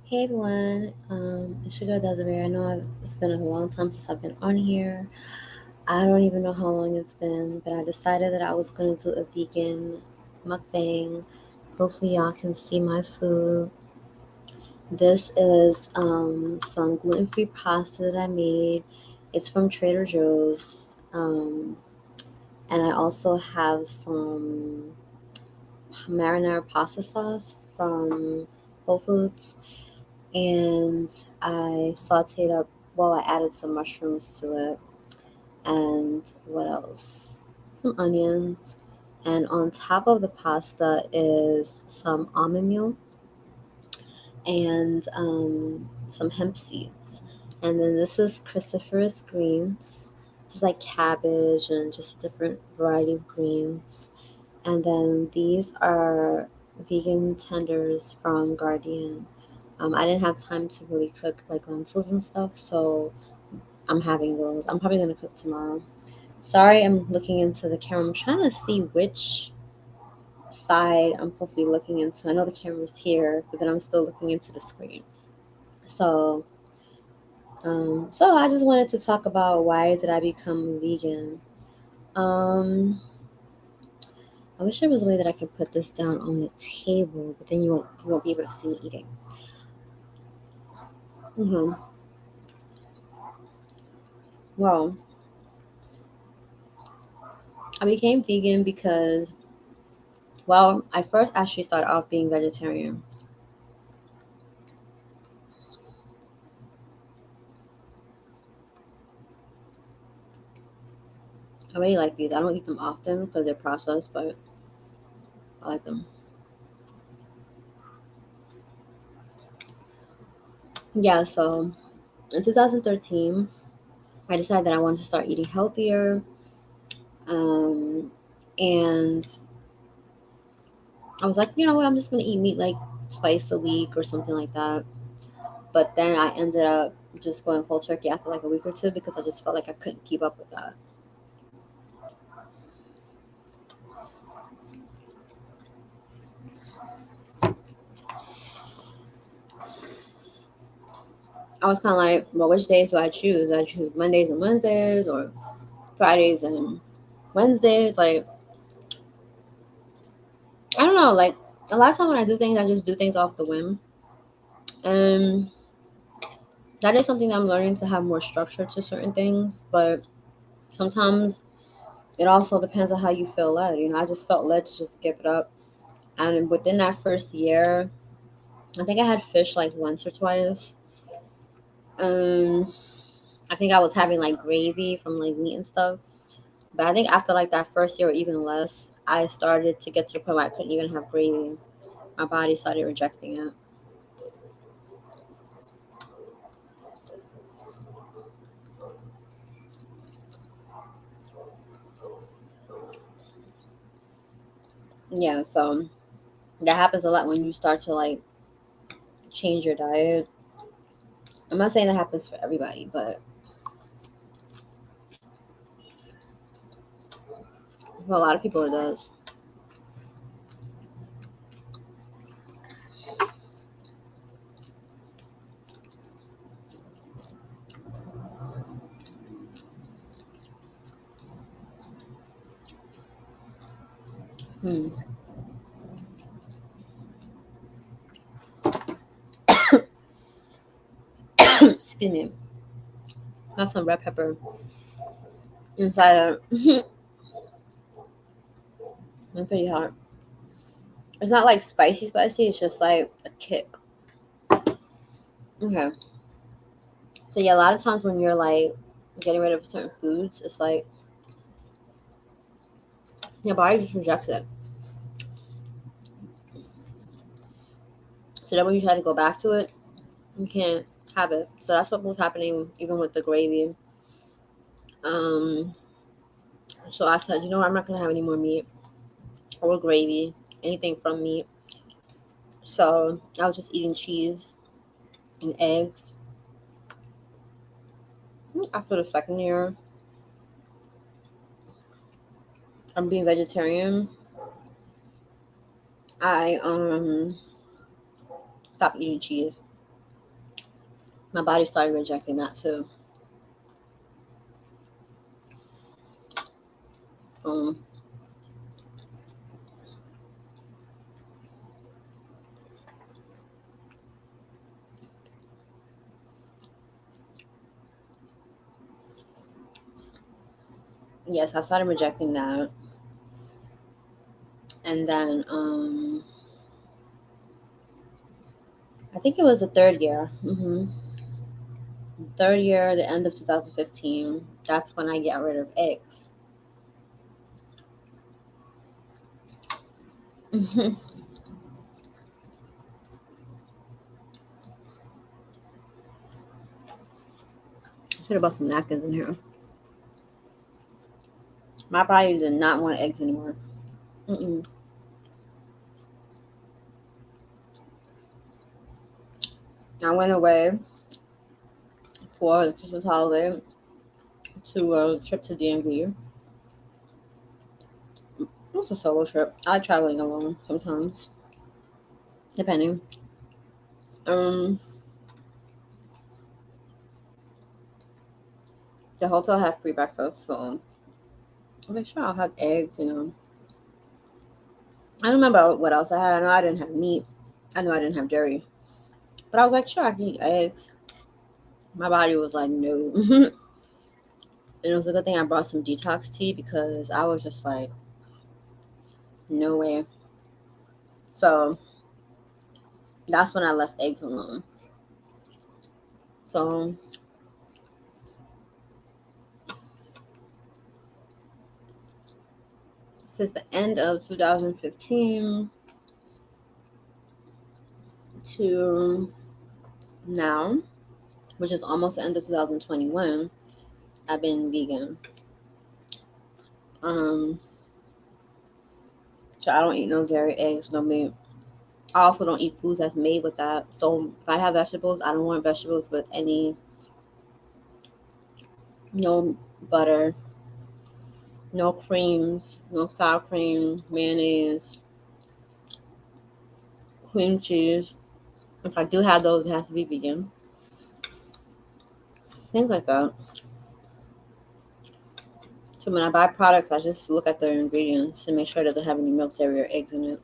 Hey everyone, it's your girl Desiree. I know it's been a long time since I've been on here. I don't even know how long it's been, but I decided that I was going to do a vegan mukbang. Hopefully, y'all can see my food. This is some gluten free pasta that I made. It's from Trader Joe's. And I also have some marinara pasta sauce from Whole Foods, and I sauteed up, well, I added some mushrooms to it, and what else? Some onions. And on top of the pasta is some almond meal and some hemp seeds. And then this is cruciferous greens. This is like cabbage and just a different variety of greens. And then these are vegan tenders from Guardian. I didn't have time to really cook like lentils and stuff, so I'm having those. I'm probably gonna cook tomorrow. Sorry, I'm looking into the camera. I'm trying to see which side I'm supposed to be looking into. I know the camera's here, but then I'm still looking into the screen. So, so I just wanted to talk about why did I become vegan. Um, I wish there was a way that I could put this down on the table, but then you won't be able to see me eating. hmm Well, I became vegan because, well, I first actually started off being vegetarian. I really like these. I don't eat them often because they're processed, but I like them. Yeah, so in 2013, I decided that I wanted to start eating healthier. Um, and I was like, you know what, I'm just going to eat meat like twice a week or something like that. But then I ended up just going cold turkey after like a week or two because I just felt like I couldn't keep up with that. I was kind of like, well, which days do I choose? I choose Mondays and Wednesdays or Fridays and Wednesdays. Like, I don't know. Like, a lot of time when I do things, I just do things off the whim. And that is something that I'm learning to have more structure to certain things. But sometimes it also depends on how you feel led. You know, I just felt led to just give it up. And within that first year, I think I had fish like once or twice. Um, I think I was having like gravy from like meat and stuff. But I think after like that first year or even less, I started to get to a point where I couldn't even have gravy. My body started rejecting it. Yeah, so that happens a lot when you start to like change your diet. I'm not saying that happens for everybody, but for a lot of people it does. Hmm. Excuse me. Have some red pepper inside of it. It's pretty hot. It's not like spicy spicy, it's just like a kick. Okay. So yeah, a lot of times when you're like getting rid of certain foods, it's like your body just rejects it. So then when you try to go back to it, you can't have it. So that's what was happening even with the gravy. Um, so I said, you know what, I'm not gonna have any more meat or gravy, anything from meat. So I was just eating cheese and eggs. After the second year, I'm being vegetarian. I stopped eating cheese. my body started rejecting that too. Um, yes, I started rejecting that, and then I think it was the third year. Third year, the end of 2015. That's when I got rid of eggs. Should have bought some napkins in here. My body did not want eggs anymore. Mm-mm. I went away for the Christmas holiday to a trip to DMV. It was a solo trip. I like traveling alone sometimes, depending. Um, the hotel had free breakfast, so I was like, sure, I'll have eggs. I don't remember what else I had. I know I didn't have meat. I know I didn't have dairy. But I was like, sure, I can eat eggs. My body was like, no. And it was a good thing I brought some detox tea because I was just like, no way. So that's when I left eggs alone. So since the end of 2015 to now, which is almost the end of 2021, I've been vegan. Um, so I don't eat no dairy, eggs, no meat. I also don't eat foods that's made with that. So if I have vegetables, I don't want vegetables with any no butter, no creams, no sour cream, mayonnaise, cream cheese. If I do have those, it has to be vegan. Things like that. So when I buy products, I just look at their ingredients and make sure it doesn't have any milk, dairy, or eggs in it.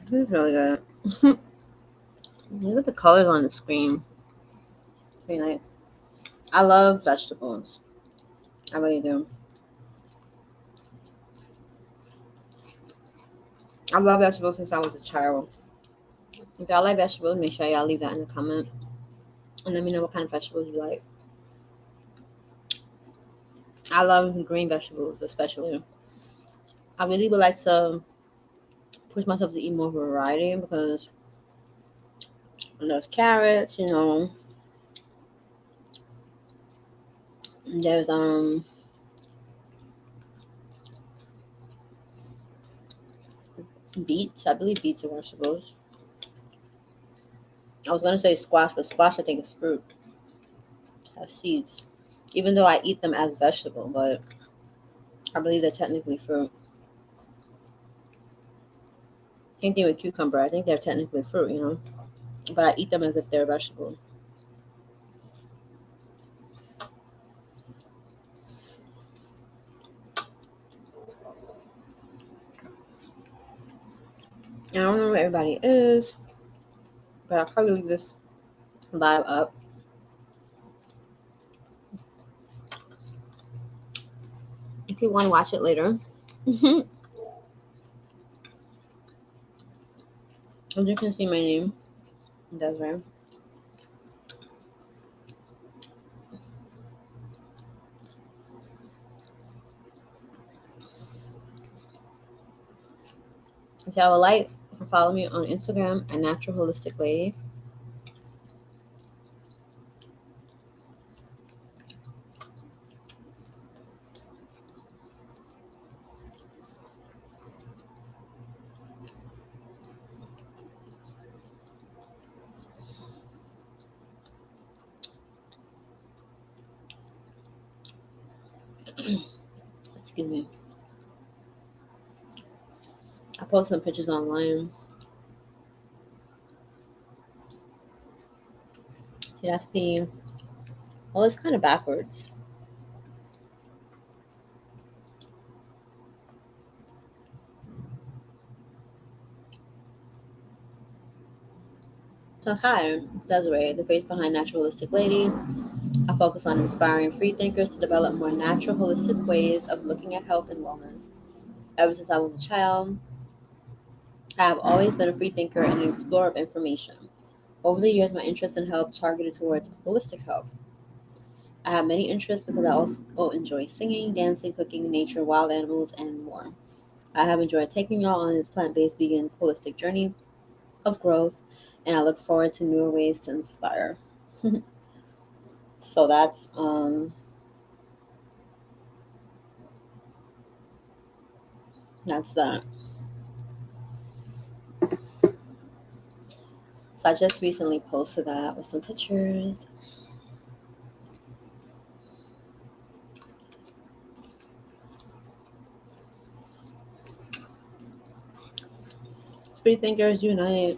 This is really good. Look at the colors on the screen. It's pretty nice. I love vegetables. I really do. I love vegetables since I was a child. If y'all like vegetables, make sure y'all leave that in the comment and let me know what kind of vegetables you like. I love green vegetables, especially. I really would like to push myself to eat more variety because there's carrots. There's beets. I believe beets are vegetables. I was gonna say squash, but squash I think is fruit. It has seeds. Even though I eat them as vegetable, but I believe they're technically fruit. Same thing with cucumber. I think they're technically fruit, but I eat them as if they're vegetables. And I don't know where everybody is, but I'll probably leave this live up. If you want to watch it later. And you can see my name. That's right. If y'all would like, you can follow me on Instagram at Natural Holistic Lady. Excuse me. I post some pictures online See, that's the, well, it's kind of backwards. So, hi, Desiree, the face behind Natural Holistic Lady. I focus on inspiring free thinkers to develop more natural, holistic ways of looking at health and wellness. Ever since I was a child, I have always been a free thinker and an explorer of information. Over the years, my interest in health targeted towards holistic health. I have many interests because I also enjoy singing, dancing, cooking, nature, wild animals, and more. I have enjoyed taking y'all on this plant-based vegan holistic journey of growth, and I look forward to newer ways to inspire. So that's that. So I just recently posted that with some pictures. Free thinkers unite.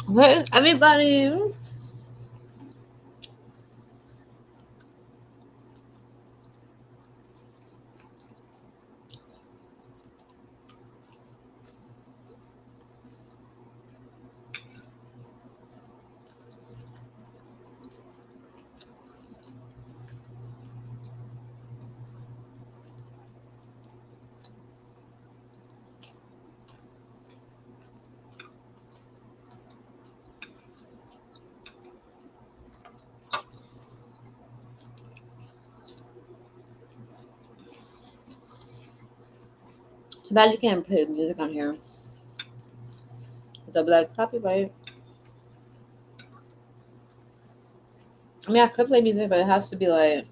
Where's everybody? Too bad you can't put music on here. They'll be like copyright. I mean, I could play music, but it has to be like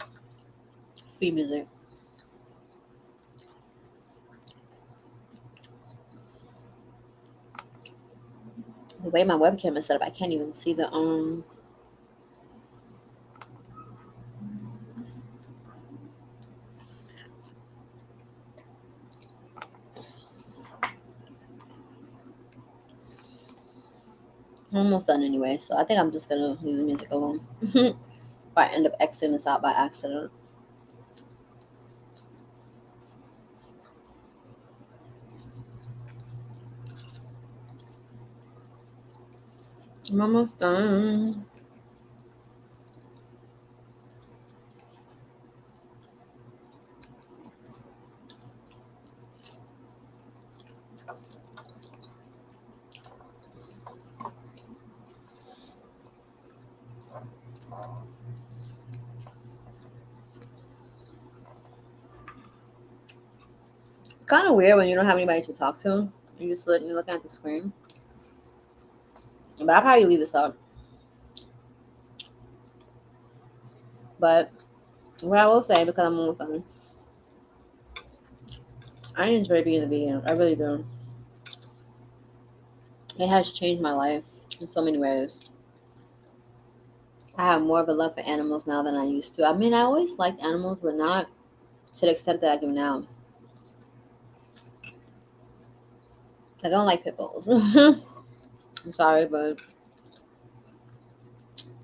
free music. The way my webcam is set up, I can't even see the I'm almost done anyway, so I think I'm just gonna leave the music alone. If I end up exiting this out by accident. I'm almost done. It's kind of weird when you don't have anybody to talk to. You're looking at the screen. But I'll probably leave this up. But what I will say, because I'm almost done, I enjoy being a vegan. I really do. It has changed my life in so many ways. I have more of a love for animals now than I used to. I mean, I always liked animals, but not to the extent that I do now. I don't like pit bulls. I'm sorry, but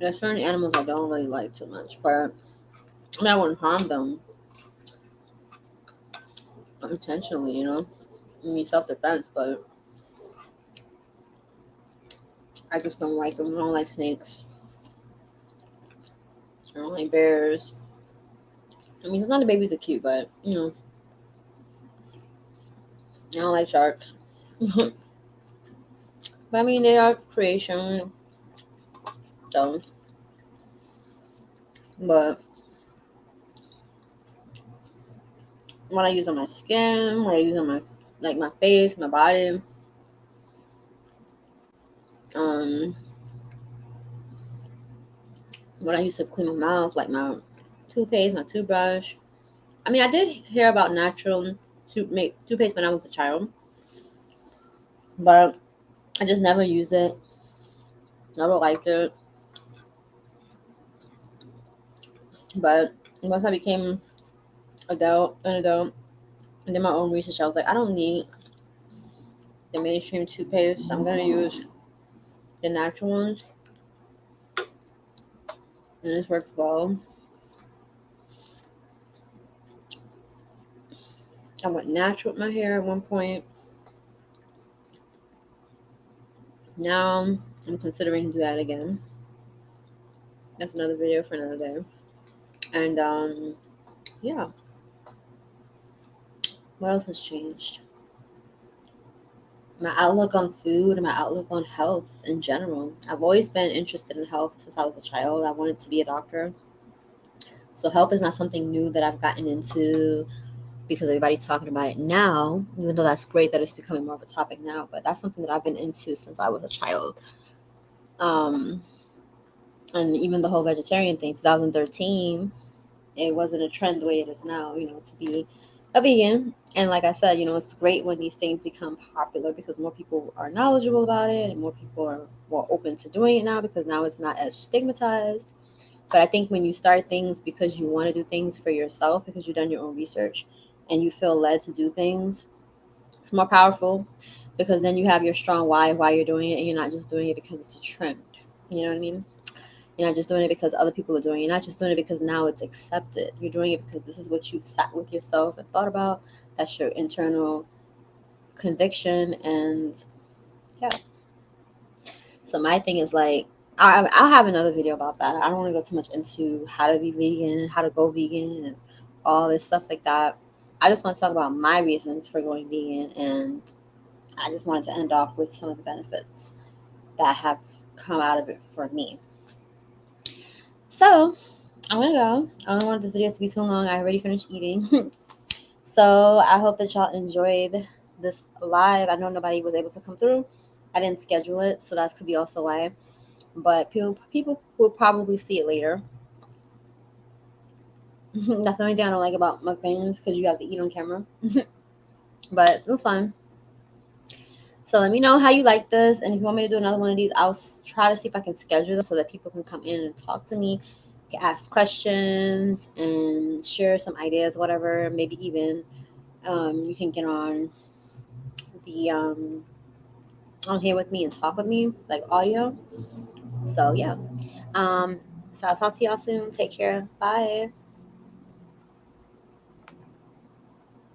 there's certain animals I don't really like too much. But I mean, I wouldn't harm them intentionally, you know. I mean, self-defense, but I just don't like them. I don't like snakes. I don't like bears. I mean, some of the babies are cute, but you know, I don't like sharks. But I mean, they are creation, so. But when I use on my skin, when I use on my my face, my body, um, when I used to clean my mouth, like my toothpaste, my toothbrush. I mean, I did hear about natural toothpaste when I was a child, but I just never used it. Never liked it. But once I became an adult, and did my own research, I was like, I don't need the mainstream toothpaste. I'm gonna use the natural ones, and it's worked well. I went natural with my hair at one point. Now I'm considering to do that again. That's another video for another day. And yeah. What else has changed? My outlook on food and my outlook on health in general. I've always been interested in health since I was a child. I wanted to be a doctor. So health is not something new that I've gotten into because everybody's talking about it now, even though that's great that it's becoming more of a topic now, but that's something that I've been into since I was a child. Um, and even the whole vegetarian thing, 2013, it wasn't a trend the way it is now, to be a vegan. And like I said, it's great when these things become popular because more people are knowledgeable about it and more people are more open to doing it now because now it's not as stigmatized. But I think when you start things because you want to do things for yourself, because you've done your own research and you feel led to do things, it's more powerful because then you have your strong why you're doing it and you're not just doing it because it's a trend. You know what I mean? You're not just doing it because other people are doing it. You're not just doing it because now it's accepted. You're doing it because this is what you've sat with yourself and thought about. That's your internal conviction. And yeah. So my thing is like, I'll have another video about that. I don't want to go too much into how to be vegan, how to go vegan, and all this stuff like that. I just want to talk about my reasons for going vegan. And I just wanted to end off with some of the benefits that have come out of it for me. So I'm gonna go. I don't want this video to be too long. I already finished eating. So I hope that y'all enjoyed this live. I know nobody was able to come through. I didn't schedule it, so that could be also why. But people will probably see it later. That's the only thing I don't like about mukbangs because you have to eat on camera. But it was fun. So let me know how you like this, and if you want me to do another one of these, I'll try to see if I can schedule them so that people can come in and talk to me, can ask questions, and share some ideas, whatever. Maybe even you can get on the on here with me and talk with me, like audio. So yeah. So I'll talk to y'all soon. Take care. Bye.